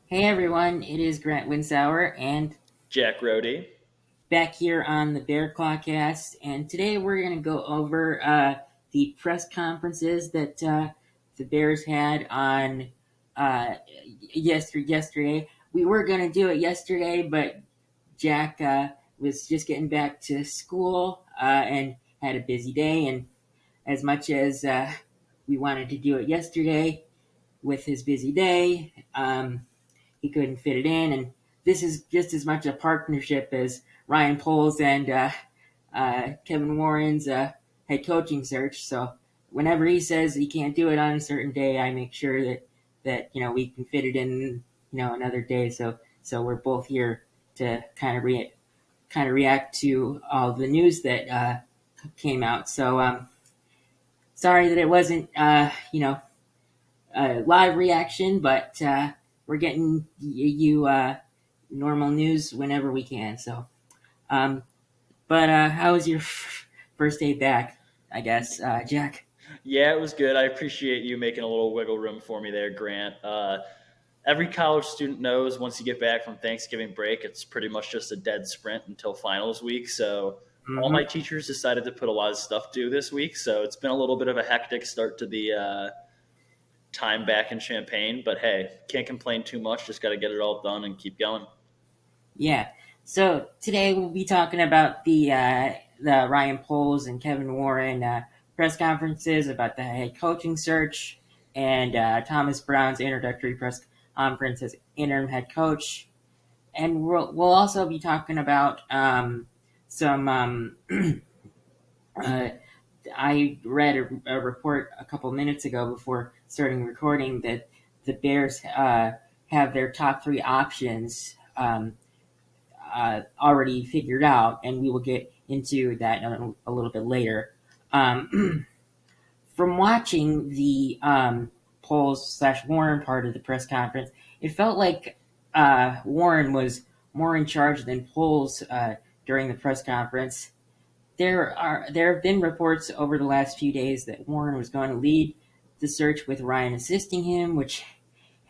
Hey everyone, it is Grant Winsauer and Jack Rody. back here on the Bear Clawcast. And today we're going to go over the press conferences that the Bears had on yesterday. We were going to do it yesterday, but Jack was just getting back to school and had a busy day. And as much as we wanted to do it yesterday with his busy day, he couldn't fit it in. And this is just as much a partnership as Ryan Poles and Kevin Warren's head coaching search. So whenever he says he can't do it on a certain day, I make sure that we can fit it in another day. So we're both here to kind of react to all the news that came out. So sorry that it wasn't live reaction, but we're getting you normal news whenever we can. So, um, but how was your first day back? I guess, Jack. Yeah, it was good. I appreciate you making a little wiggle room for me there, Grant. Every college student knows once you get back from Thanksgiving break, it's pretty much just a dead sprint until finals week. So all my Mm-hmm. teachers decided to put a lot of stuff due this week. So it's been a little bit of a hectic start to the time back in Champaign. But hey, can't complain too much. Just got to get it all done and keep going. Yeah. So today we'll be talking about the Ryan Poles and Kevin Warren press conferences about the head coaching search and Thomas Brown's introductory press conference as interim head coach. And we'll also be talking about some. Uh, I read a report a couple minutes ago before starting recording that the Bears have their top three options already figured out, and we will get into that a little bit later. From watching the Poles/Warren part of the press conference, it felt like Warren was more in charge than Poles during the press conference. There have been reports over the last few days that Warren was going to lead the search with Ryan assisting him, which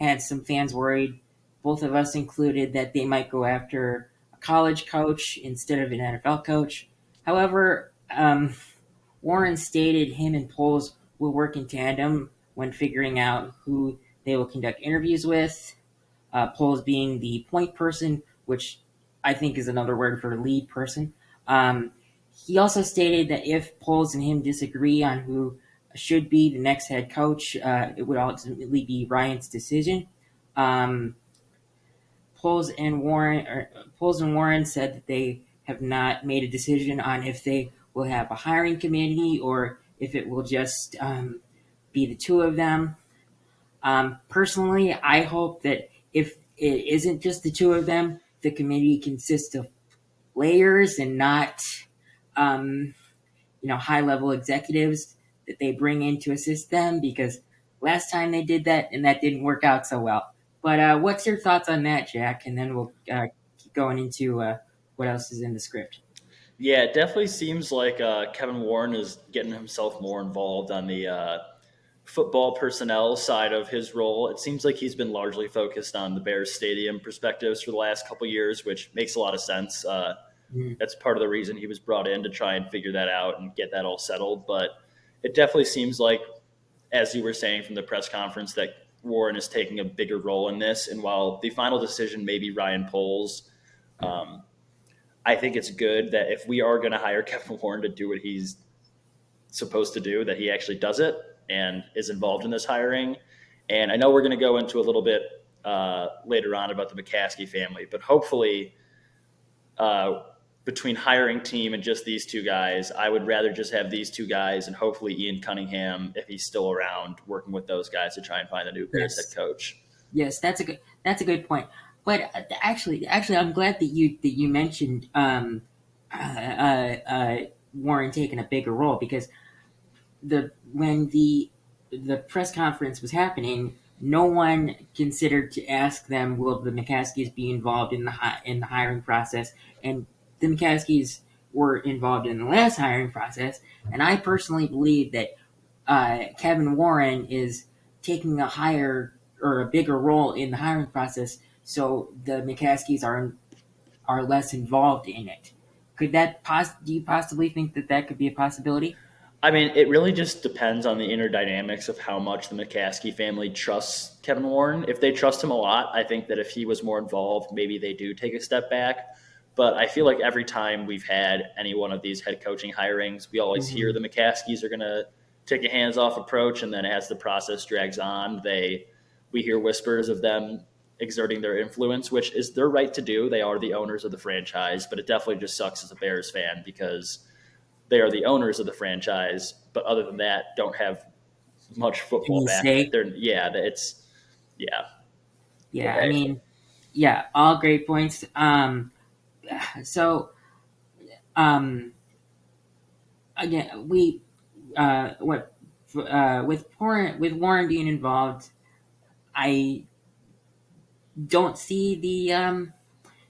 had some fans worried, both of us included, that they might go after a college coach instead of an NFL coach. However, Warren stated him and Poles will work in tandem when figuring out who they will conduct interviews with. Poles being the point person, which I think is another word for lead person. Um, he also stated that if Poles and him disagree on who should be the next head coach, it would ultimately be Ryan's decision. Um, Poles and Warren said that they have not made a decision on if they will have a hiring committee or if it will just be the two of them. Personally, I hope that if it isn't just the two of them, the committee consists of players and not, um, high level executives that they bring in to assist them. Because last time they did that, and that didn't work out so well. But what's your thoughts on that, Jack? And then we'll keep going into what else is in the script. Yeah, it definitely seems like Kevin Warren is getting himself more involved on the football personnel side of his role. It seems like he's been largely focused on the Bears stadium perspectives for the last couple years, which makes a lot of sense. Mm. That's part of the reason he was brought in to try and figure that out and get that all settled. But it definitely seems like, as you were saying from the press conference, that Warren is taking a bigger role in this. And while the final decision may be Ryan Poles, um, I think it's good that if we are going to hire Kevin Warren to do what he's supposed to do, that he actually does it and is involved in this hiring. And I know we're going to go into a little bit later on about the McCaskey family, but hopefully, uh, between hiring team and just these two guys, I would rather just have these two guys and hopefully Ian Cunningham, if he's still around, working with those guys to try and find the new Bears head Yes, coach. yes, that's a good point. But actually, I'm glad that you mentioned Warren taking a bigger role because when the press conference was happening, no one considered to ask them, "Will the McCaskies be involved in in the hiring process?" And the McCaskies were involved in the last hiring process, and I personally believe that Kevin Warren is taking a higher or a bigger role in the hiring process, so the McCaskies are less involved in it. Could that do you possibly think that that could be a possibility? I mean, it really just depends on the inner dynamics of how much the McCaskey family trusts Kevin Warren. If they trust him a lot, I think that if he was more involved, maybe they do take a step back. But I feel like every time we've had any one of these head coaching hirings, we always hear Mm-hmm. the McCaskies are going to take a hands off approach, and then as the process drags on, we hear whispers of them exerting their influence, which is their right to do. They are the owners of the franchise, but it definitely just sucks as a Bears fan because they are the owners of the franchise, but other than that, don't have much football Any back. say? It's yeah. Yeah, I mean, yeah, all great points. So um, again, we what with Warren being involved, I don't see the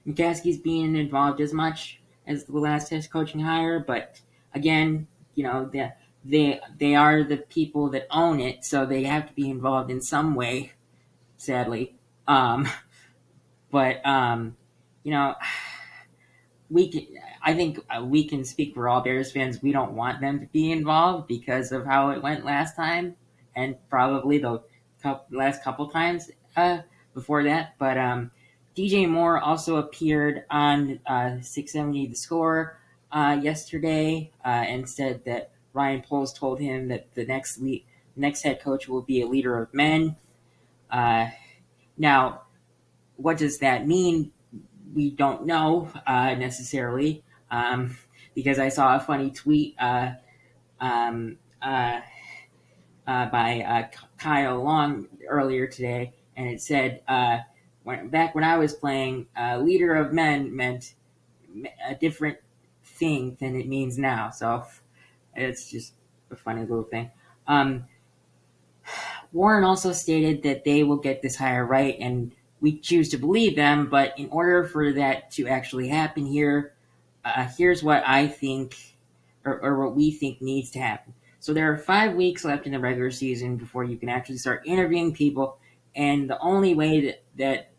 McCaskies being involved as much as the last head coaching hire. But again, they are the people that own it, so they have to be involved in some way. Sadly, um, but you know, we can. I think we can speak for all Bears fans. We don't want them to be involved because of how it went last time, and probably the last couple times before that. But DJ Moore also appeared on 670 The Score yesterday and said that Ryan Poles told him that the next head coach will be a leader of men. Uh, Now, what does that mean? We don't know necessarily, because I saw a funny tweet um, uh, by Kyle Long earlier today, and it said back when I was playing, leader of men meant a different thing than it means now. So it's just a funny little thing. Um, Warren also stated that they will get this hire right, and we choose to believe them. But in order for that to actually happen here, here's what I think, or what we think needs to happen. So there are 5 weeks left in the regular season before you can actually start interviewing people, and the only way that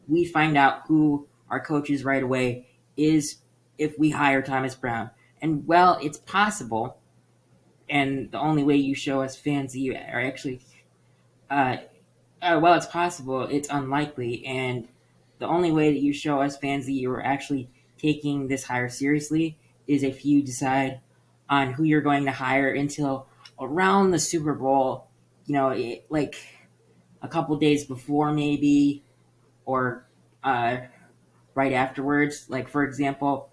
we find out who our coach is right away is if we hire Thomas Brown. And well, it's possible, and the only way you show us fans that you are actually uh, well, it's possible. It's unlikely, and the only way that you show us fans that you are actually taking this hire seriously is if you decide on who you're going to hire until around the Super Bowl. Like a couple days before, maybe, or uh, right afterwards. Like for example,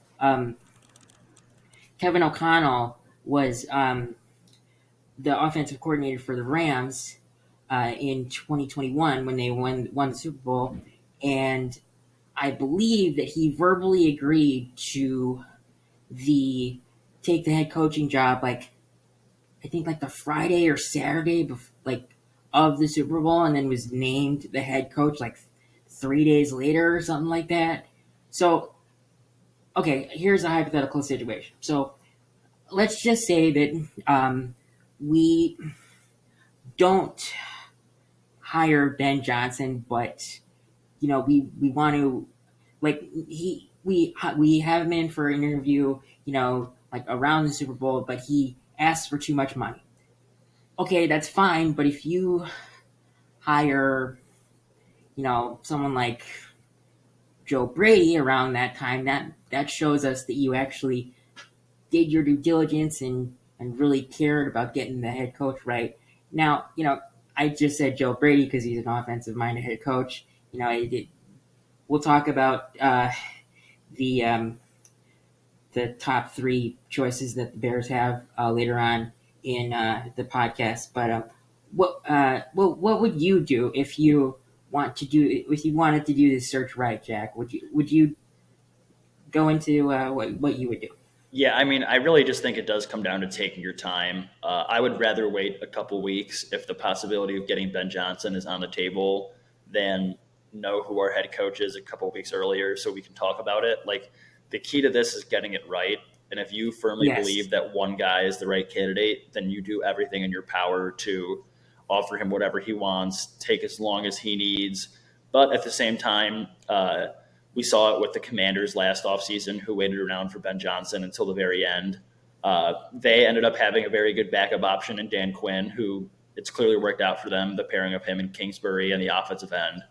Kevin O'Connell was the offensive coordinator for the Rams in 2021 when they won the Super Bowl, and I believe that he verbally agreed to the take the head coaching job. Like I think like the Friday or Saturday of the Super Bowl, and then was named the head coach like 3 days later or something like that. So okay, here's a hypothetical situation. So let's just say that we don't hire Ben Johnson, but we want to like we have him in for an interview, like around the Super Bowl, but he asks for too much money. Okay, that's fine, but if you hire, someone like Joe Brady around that time, that shows us that you actually did your due diligence and really cared about getting the head coach right. Now, I just said Joe Brady because he's an offensive minded head coach. We'll talk about the the top three choices that the Bears have later on in the podcast. But what would you do if you wanted to do this search right, Jack? Would you go into what you would do? Yeah, I mean, I really just think it does come down to taking your time. I would rather wait a couple weeks if the possibility of getting Ben Johnson is on the table than know who our head coach is a couple weeks earlier so we can talk about it. Like, the key to this is getting it right. And if you firmly Yes. believe that one guy is the right candidate, then you do everything in your power to offer him whatever he wants, take as long as he needs. But at the same time, we saw it with the Commanders last offseason, who waited around for Ben Johnson until the very end. They ended up having a very good backup option in Dan Quinn, who it's clearly worked out for them, the pairing of him and Kingsbury and the offensive end.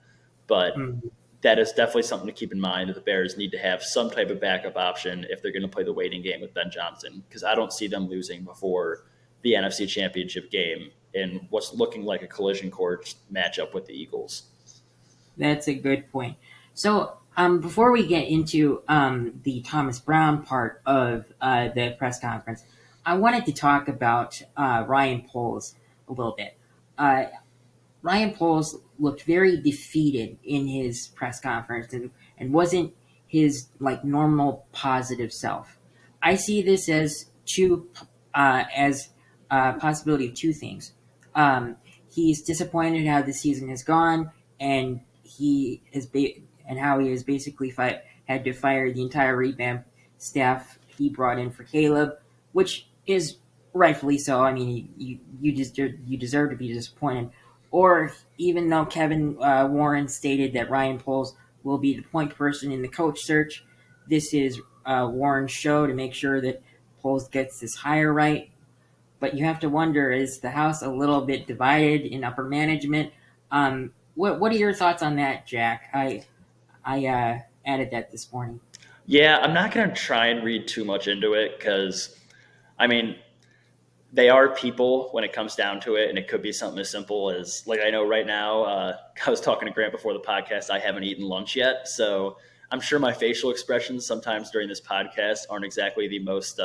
But Mhm. that is definitely something to keep in mind, that the Bears need to have some type of backup option if they're going to play the waiting game with Ben Johnson, because I don't see them losing before the NFC Championship game in what's looking like a collision course matchup with the Eagles. That's a good point. So, before we get into the Thomas Brown part of the press conference, I wanted to talk about Ryan Poles a little bit. Uh, Ryan Poles looked very defeated in his press conference and wasn't his like normal positive self. I see this as two as a possibility of two things. He's disappointed how the season has gone, and and how he has basically had to fire the entire revamp staff he brought in for Caleb, which is rightfully so. I mean, you deserve to be disappointed. Or even though Kevin Warren stated that Ryan Poles will be the point person in the coach search, this is Warren's show to make sure that Poles gets this hire right. But you have to wonder, is the House a little bit divided in upper management? What are your thoughts on that, Jack? I added that this morning. Yeah, I'm not going to try and read too much into it because, I mean, they are people when it comes down to it, and it could be something as simple as, like, I know right now, I was talking to Grant before the podcast, I haven't eaten lunch yet, so I'm sure my facial expressions sometimes during this podcast aren't exactly the most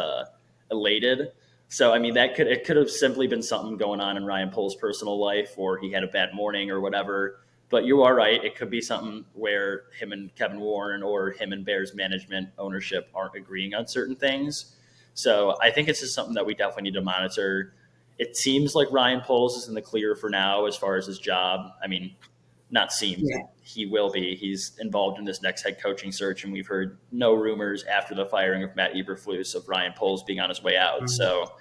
elated. So I mean, it could have simply been something going on in Ryan Pohl's personal life, or he had a bad morning or whatever. But you are right; it could be something where him and Kevin Warren or him and Bears management ownership aren't agreeing on certain things. So I think it's just something that we definitely need to monitor. It seems like Ryan Poles is in the clear for now as far as his job. I mean, not seems, Yeah. he will be. He's involved in this next head coaching search, and we've heard no rumors after the firing of Matt Eberflus of Ryan Poles being on his way out. Mhm. So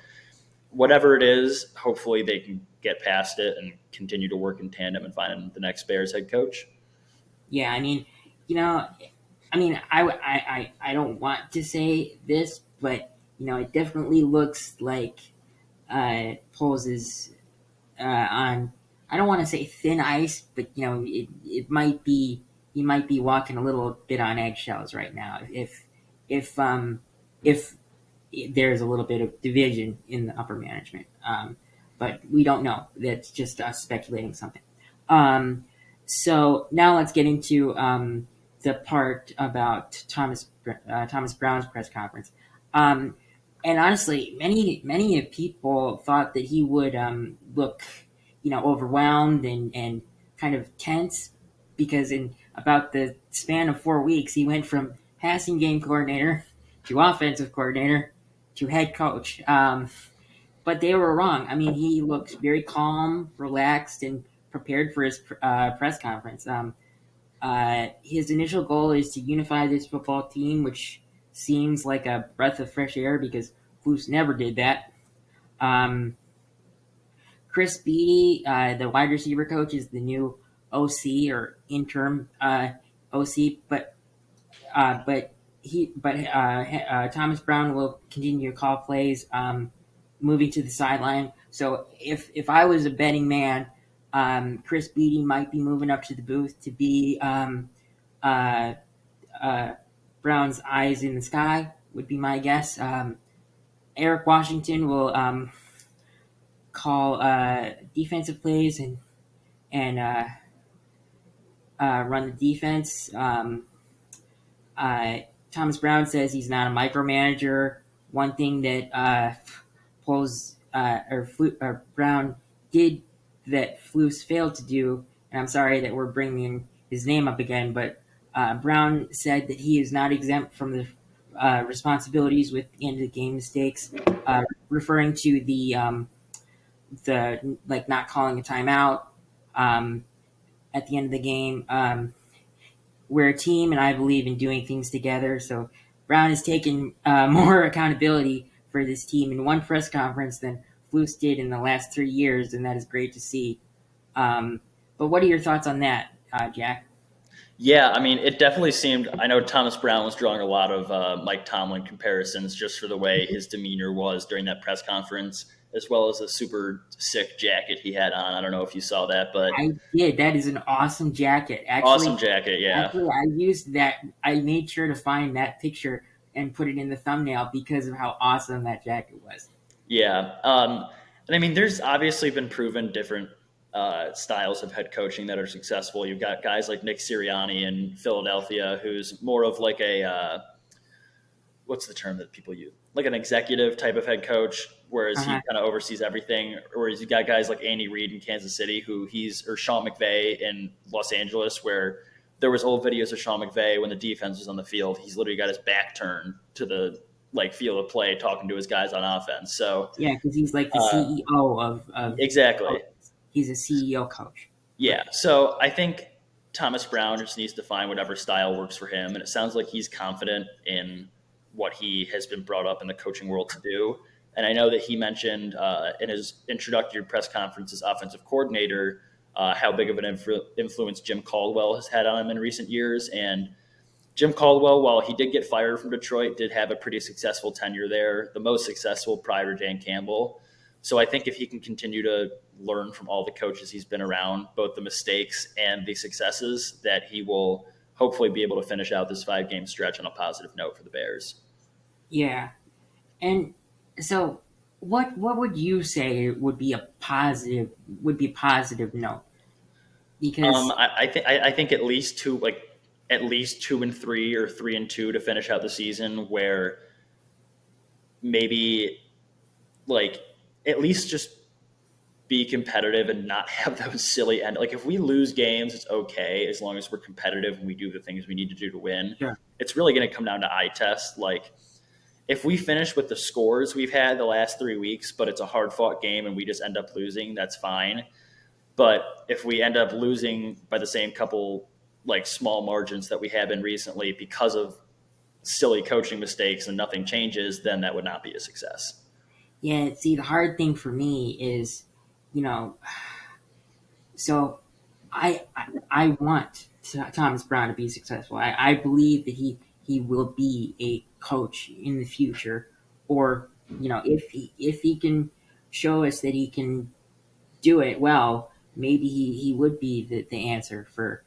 whatever it is, hopefully they can get past it and continue to work in tandem and find the next Bears head coach. Yeah, I mean, you know, I don't want to say this, but it definitely looks like Poles is on. I don't want to say thin ice, but it might be he might be walking a little bit on eggshells right now. If if there's a little bit of division in the upper management, but we don't know. That's just us speculating something. Um, so now let's get into the part about Thomas Brown's press conference. Um, and honestly, many people thought that he would look, overwhelmed and kind of tense because in about the span of 4 weeks, he went from passing game coordinator to offensive coordinator to head coach. But they were wrong. I mean, he looked very calm, relaxed, and prepared for his press conference. His initial goal is to unify this football team, which seems like a breath of fresh air because Flus never did that. Um, Chris Beatty, the wide receiver coach, is the new OC or interim OC, but Thomas Brown will continue to call plays, moving to the sideline. So if I was a betting man, Chris Beatty might be moving up to the booth to be uh, uh, Brown's eyes in the sky. Would be my guess. Eric Washington will call defensive plays and run the defense. Uh, Thomas Brown says he's not a micromanager. One thing that Brown did that Flus failed to do, and I'm sorry that we're bringing his name up again, but Brown said that he is not exempt from the responsibilities with end of the game mistakes, referring to the like not calling a timeout at the end of the game. We're a team, and I believe in doing things together. So Brown has taken more accountability for this team in one press conference than Flus did in the last 3 years, and that is great to see. But what are your thoughts on that, Jack? Yeah, I mean, it definitely seemed. I know Thomas Brown was drawing a lot of Mike Tomlin comparisons just for the way his demeanor was during that press conference, as well as a super sick jacket he had on. I don't know if you saw that, but I did. That is an awesome jacket. awesome jacket. Yeah, I used that. I made sure to find that picture and put it in the thumbnail because of how awesome that jacket was. yeah. And I mean, there's obviously been proven different styles of head coaching that are successful. You've got guys like Nick Sirianni in Philadelphia, who's more of like a what's the term that people use? Like an executive type of head coach, whereas he Uh-huh. kind of oversees everything. Whereas you got guys like Andy Reid in Kansas City, or Sean McVay in Los Angeles, where there was old videos of Sean McVay when the defense was on the field. He's literally got his back turned to the like field of play, talking to his guys on offense. So Yeah, because he's like the uh, CEO of exactly, coaches. He's a CEO coach. yeah. So I think Thomas Brown just needs to find whatever style works for him. And it sounds like he's confident in what he has been brought up in the coaching world to do. And I know that he mentioned in his introductory press conference as offensive coordinator how big of an influence Jim Caldwell has had on him in recent years. And Jim Caldwell, while he did get fired from Detroit, did have a pretty successful tenure there, the most successful prior to Dan Campbell. So I think if he can continue to learn from all the coaches he's been around, both the mistakes and the successes, that he will hopefully be able to finish out this 5 game stretch on a positive note for the Bears. Yeah, and so what would you say would be a positive note? Because I think at least 2-3 or 3-2 to finish out the season, where maybe like at least just be competitive and not have those silly end. Like if we lose games, it's okay as long as we're competitive and we do the things we need to do to win. sure, It's really going to come down to eye test. Like if we finish with the scores we've had the last 3 weeks, but it's a hard fought game and we just end up losing, that's fine. But if we end up losing by the same couple like small margins that we have been recently because of silly coaching mistakes and nothing changes, then that would not be a success. yeah. See, the hard thing for me is, you know, so I want Thomas Brown to be successful. I believe that he will be a coach in the future, or if he can show us that he can do it well, maybe he would be the answer for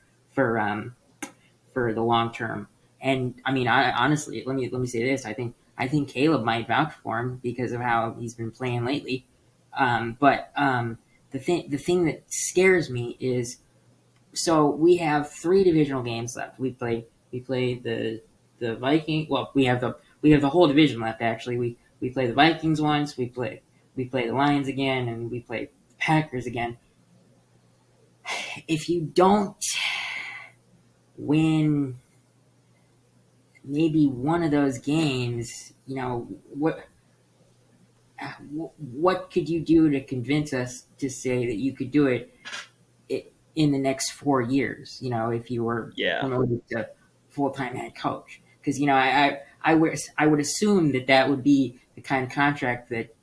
um for the long term. And I mean, I honestly let me say this. I think Caleb might vouch for him because of how he's been playing lately. But the thing that scares me is, so we have 3 divisional games left. We play the Viking. Well, we have the whole division left. Actually, we play the Vikings once. We play the Lions again, and we play the Packers again. If you don't win maybe one of those games, what could you do to convince us to say that you could do it in the next 4 years? If you were Yeah. promoted to full-time head coach, because I would assume that would be the kind of contract that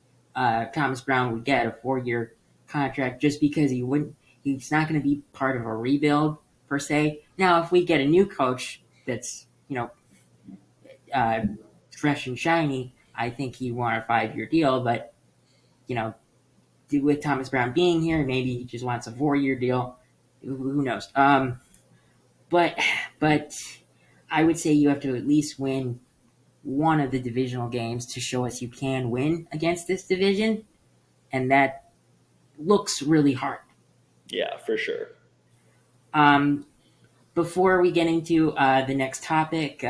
Thomas Brown would get, a 4-year contract, just because he's not going to be part of a rebuild per se. Now, if we get a new coach that's uh, fresh and shiny, I think he'd want a 5-year deal. But you know, with Thomas Brown being here, maybe he just wants a 4-year deal. Who knows? But but I would say you have to at least win one of the divisional games to show us you can win against this division, and that looks really hard. Yeah, for sure. Um, Before we get into the next topic,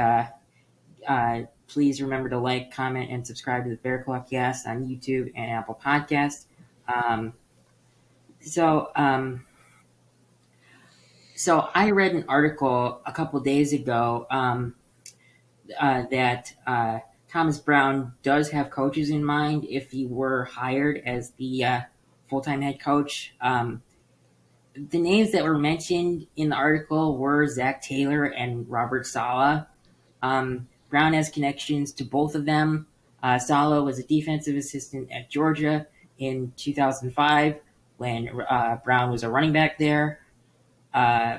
please remember to like, comment, and subscribe to the Bear Claw Cast on YouTube and Apple Podcast. Um, so, um, so I read an article a couple days ago that Thomas Brown does have coaches in mind if he were hired as the full-time head coach. The names that were mentioned in the article were Zach Taylor and Robert Saleh. Brown has connections to both of them. Saleh was a defensive assistant at Georgia in 2005 when Brown was a running back there. Uh,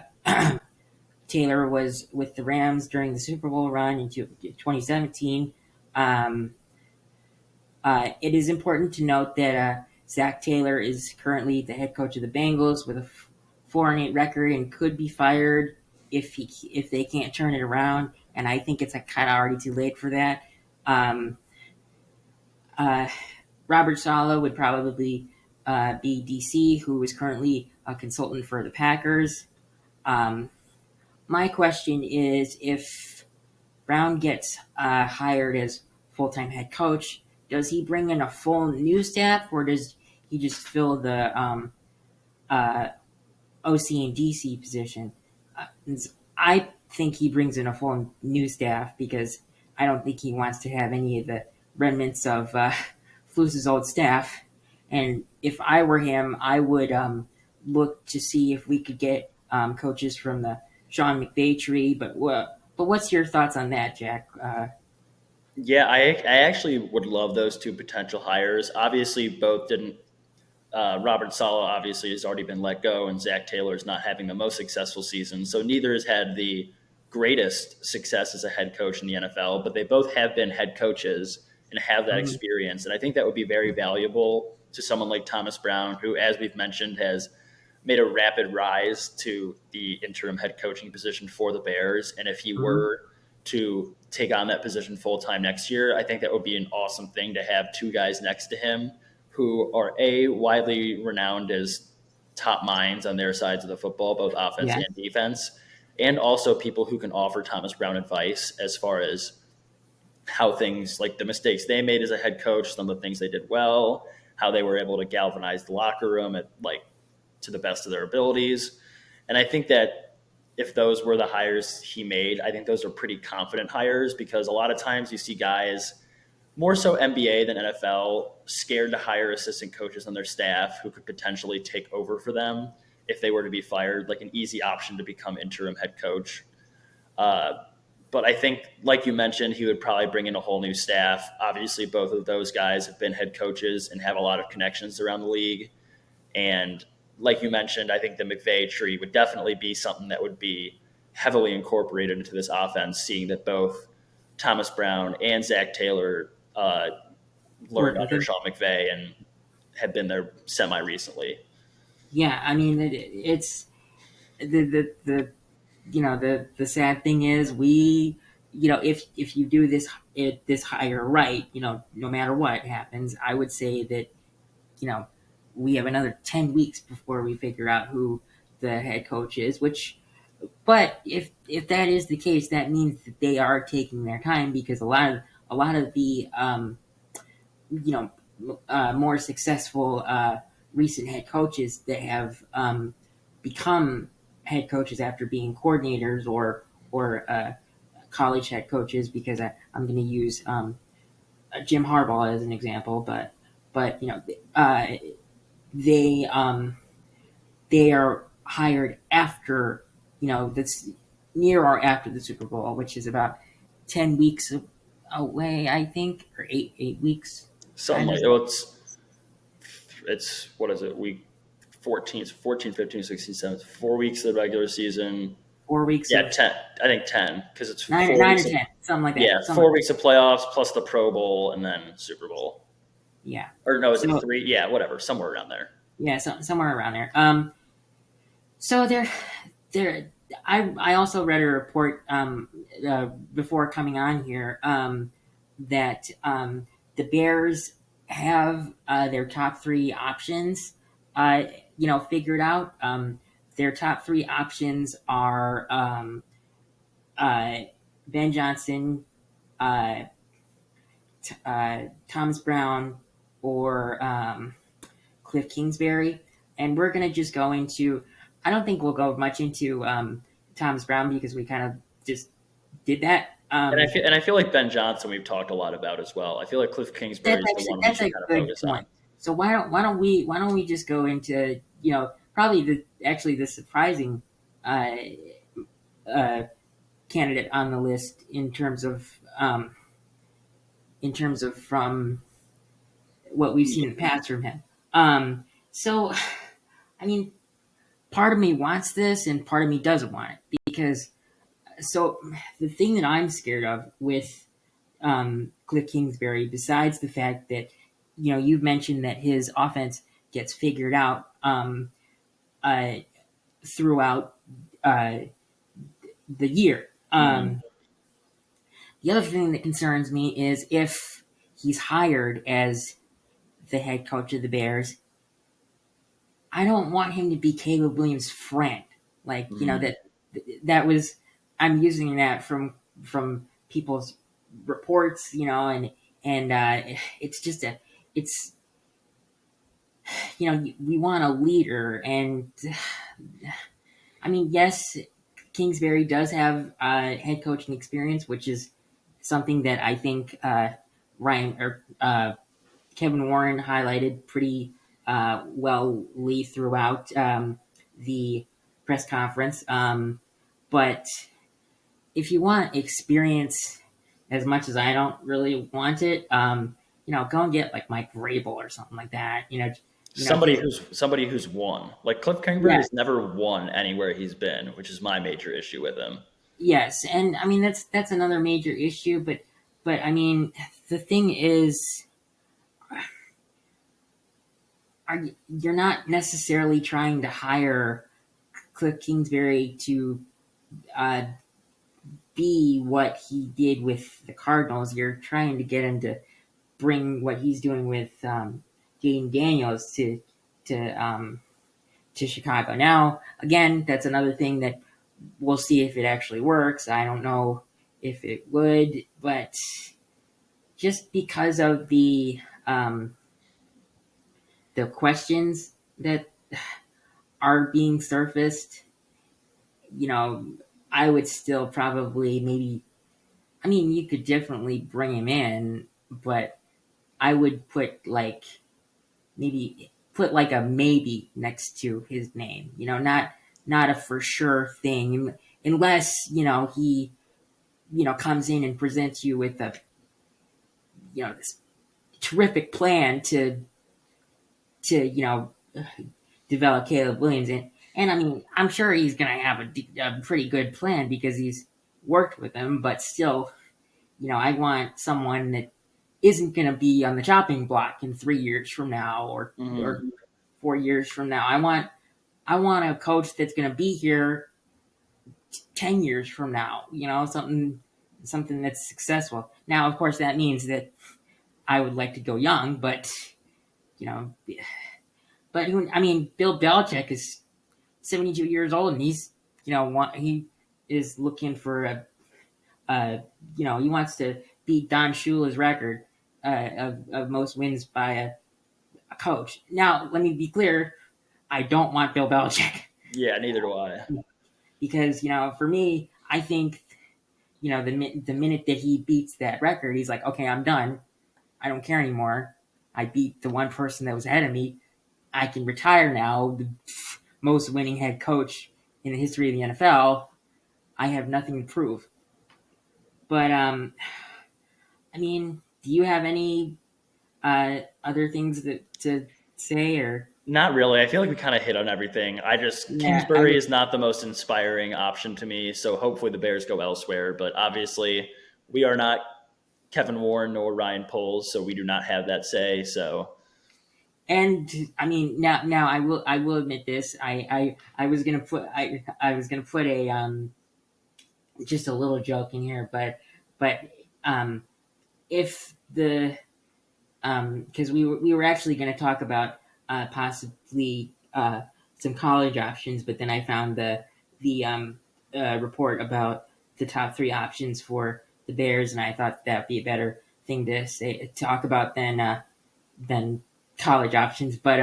Taylor was with the Rams during the Super Bowl run in 2017. Um, it is important to note that Zach Taylor is currently the head coach of the Bengals with a 4-8 record and could be fired if they can't turn it around. And I think it's kind of already too late for that. Um, uh, Robert Saleh would probably be DC, who is currently a consultant for the Packers. Um, my question is, if Brown gets hired as full-time head coach, does he bring in a full new staff, or does he just fill the uh, OC and DC position? Uh, I think he brings in a full new staff because I don't think he wants to have any of the remnants of Flus's old staff. And if I were him, I would look to see if we could get coaches from the Sean McVay tree. But what's your thoughts on that, Jack? Yeah, I actually would love those two potential hires. Obviously, both didn't. Robert Saleh obviously has already been let go, and Zach Taylor is not having the most successful season. So neither has had the greatest success as a head coach in the NFL, but they both have been head coaches and have that Mhm. experience. And I think that would be very valuable to someone like Thomas Brown, who, as we've mentioned, has made a rapid rise to the interim head coaching position for the Bears. And if he Mhm. were to take on that position full time next year, I think that would be an awesome thing to have two guys next to him who are widely renowned as top minds on their sides of the football, both offense Yeah. and defense, and also people who can offer Thomas Brown advice as far as how things like the mistakes they made as a head coach, some of the things they did well, how they were able to galvanize the locker room at like to the best of their abilities. And I think that if those were the hires he made, I think those are pretty confident hires because a lot of times you see guys more so NBA than NFL scared to hire assistant coaches on their staff who could potentially take over for them if they were to be fired, like an easy option to become interim head coach. Uh, but I think, like you mentioned, he would probably bring in a whole new staff. Obviously, both of those guys have been head coaches and have a lot of connections around the league. And like you mentioned, I think the McVay tree would definitely be something that would be heavily incorporated into this offense, seeing that both Thomas Brown and Zach Taylor learned Work with under him. Sean McVay and have been there semi recently. Yeah, I mean it's the the sad thing is if you do this hire right, no matter what happens, I would say that you know we have another 10 weeks before we figure out who the head coach is, which but if that is the case, that means that they are taking their time because a lot of the you know more successful recent head coaches that have become head coaches after being coordinators or college head coaches, because I'm going to use Jim Harbaugh as an example, but uh, they they are hired after that's near or after the Super Bowl, which is about 10 weeks away, I think, or eight weeks, Something kind like of it's what is it? Week 14, 14, 15, 16, 17, 4 weeks of the regular season. 4 weeks Yeah, of 10. I think 10 because it's nine, four nine or weeks of 10, something like yeah, that, something like 4 that. weeks of playoffs plus the Pro Bowl and then Super Bowl. Yeah. Or no, is it So 3? Yeah, whatever, somewhere around there. yeah, somewhere around there. So there. I also read a report before coming on here that the Bears have their top three options, figured out. Their top three options are uh, Ben Johnson, uh, Thomas Brown, or Cliff Kingsbury. And we're going to just go into, I don't think we'll go much into Thomas Brown because we kind of just did that. And I feel like Ben Johnson we've talked a lot about as well. I feel like Cliff Kingsbury is the one we That's should a kind of good focus on. point. So why don't we just go into probably the surprising uh, uh, candidate on the list in terms of from what we've seen in the past from him. So, I mean, part of me wants this and part of me doesn't want it because so the thing that I'm scared of with Cliff Kingsbury, besides the fact that you've mentioned that his offense gets figured out uh, throughout uh, the year. Mm-hmm. The other thing that concerns me is if he's hired as the head coach of the Bears, I don't want him to be Caleb Williams' friend. Like Mm-hmm. that was I'm using that from people's reports, and it's just it's we want a leader, and I mean, yes, Kingsbury does have head coaching experience, which is something that I think Ryan or Kevin Warren highlighted pretty wellly throughout the press conference. But if you want experience as much as I don't really want it, go and get like Mike Vrabel or something like that. He's Somebody who's won. Like Cliff Kingsbury yeah, has never won anywhere he's been, which is my major issue with him. yes, and I mean that's another major issue. But I mean the thing is, you're not necessarily trying to hire Cliff Kingsbury to uh, be what he did with the Cardinals. You're trying to get him to bring what he's doing with Jaden Daniels to to Chicago. Now, again, that's another thing that we'll see if it actually works. I don't know if it would, but just because of the questions that are being surfaced, you know, I would still probably maybe. I mean, you could definitely bring him in, but I would put like maybe put like a maybe next to his name. Not a for sure thing, unless he comes in and presents you with a this terrific plan to develop Caleb Williams, and I mean I'm sure he's gonna have a pretty good plan because he's worked with him, but still, I want someone that isn't going to be on the chopping block in 3 years from now or Mm-hmm. 4 years from now. I want a coach that's going to be here 10 years from now. Something that's successful. Now, of course, that means that I would like to go young, but you know, I mean, Bill Belichick is 72 years old, and he is looking for he wants to beat Don Shula's record of most wins by a coach. Now, let me be clear: I don't want Bill Belichick Yeah, neither do I. because for me, I think the minute that he beats that record, he's like, okay, I'm done. I don't care anymore. I beat the one person that was ahead of me. I can retire now. The most winning head coach in the history of the NFL. I have nothing to prove. But I mean, do you have any other things to say or? Not really. I feel like we kind of hit on everything. I just Yeah, I Kingsbury would. is not the most inspiring option to me, so hopefully the Bears go elsewhere. But obviously, we are not Kevin Warren nor Ryan Poles, so we do not have that say. So And I mean, now I will admit this. I was gonna put I was gonna put a just a little joke in here, but um, if the because we were actually going to talk about possibly some college options, but then I found the report about the top three options for the Bears, and I thought that'd be a better thing to talk about than college options. But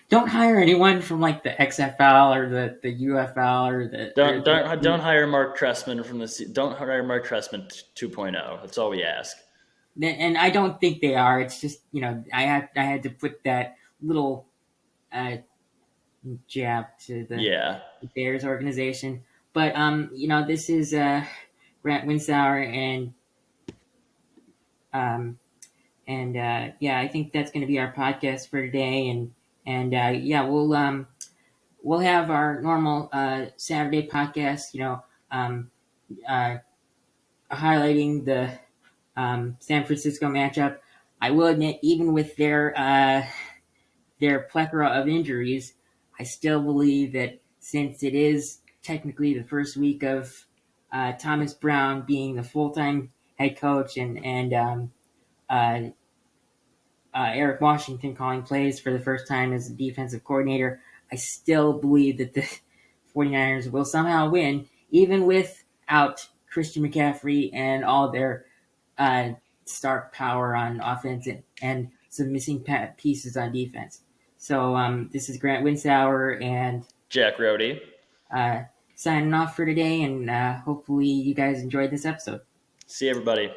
don't hire anyone from like the XFL or the UFL or don't hire Mark Trestman from the don't hire Mark Trestman 2.0. That's all we ask. and I don't think they are. It's just I had to put that little uh, jab to the Yeah. Bears organization. But this is Grant Winsauer and um, And yeah, I think that's going to be our podcast for today. And yeah, we'll have our normal Saturday podcast. Um, uh, Highlighting the San Francisco matchup. I will admit, even with their plethora of injuries, I still believe that since it is technically the first week of Thomas Brown being the full time head coach and uh, Eric Washington calling plays for the first time as a defensive coordinator, I still believe that the 49ers will somehow win, even without Christian McCaffrey and all their uh, star power on offense and some missing pieces on defense. So this is Grant Winsauer and Jack Rody. uh, signing off for today, and hopefully you guys enjoyed this episode. See everybody.